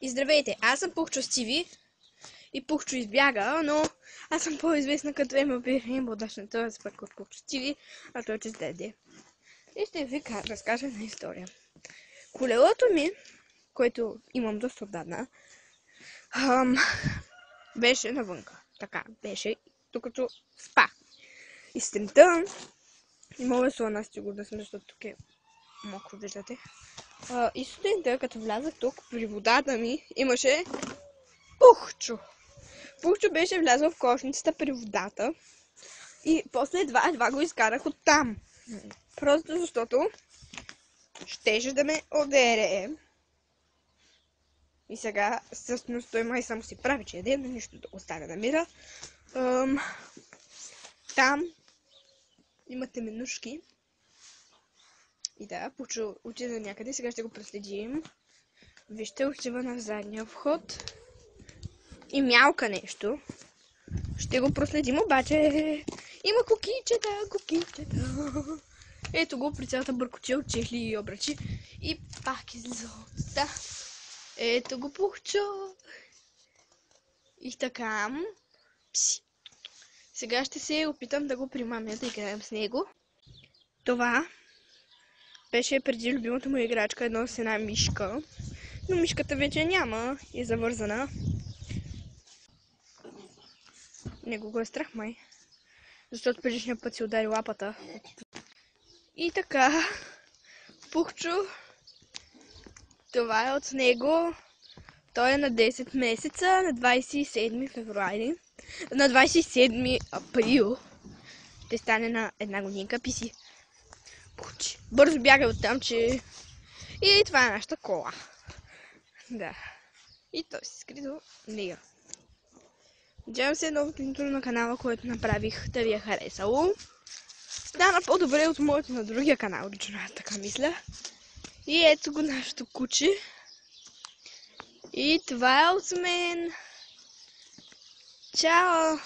И здравейте, аз съм Пухчо Стиви и Пухчо избяга, но аз съм по-известна като MVP Rainbow Dash, този път от Пухчо Стиви, а той чрез Деде. И ще ви разкажа една история. Колелото ми, което имам доста отдавна, беше навънка. Така, беше, докато спа. И сутринта, и мога да слона сигурно сме, защото тук е мокро, виждате. И сутринта, като влязах тук, при водата ми имаше Пухчо. Пухчо беше влязъл в кошницата при водата и после едва го изкарах оттам. Просто защото щеше да ме одере. И сега, всъщност, той май само си прави, че яде, но нищо да оставя на мира. Там имате менушки. И да, Пухчо отида някъде, сега ще го проследим. Вижте, отива на задния вход. И мялка нещо. Ще го проследим, обаче има кукичета. Ето го при цялата бъркотия от чехли и обръчи. И пак излиза от да. Ето го Пухчо. И така. Пси. Сега ще се опитам да го примамя да играем с него. Това беше преди любимата му играчка, едно с една мишка. Но мишката вече няма и е завързана. Него го е страх май. Защото предишния път си удари лапата. И така, Пухчо, това е от него. Той е на 10 месеца, на 27 февруари. На 27 април ще стане на една годинка. Писи. Пухчи. Бързо бяга оттам, че... И това е нашата кола. Да. И той се скри до нея. Надявам се новото интро на канала, което направих, да ви е харесало. Стана по-добре от моето на другия канал, лично аз така мисля. И ето го нашето куче. И това е от мен. Чао!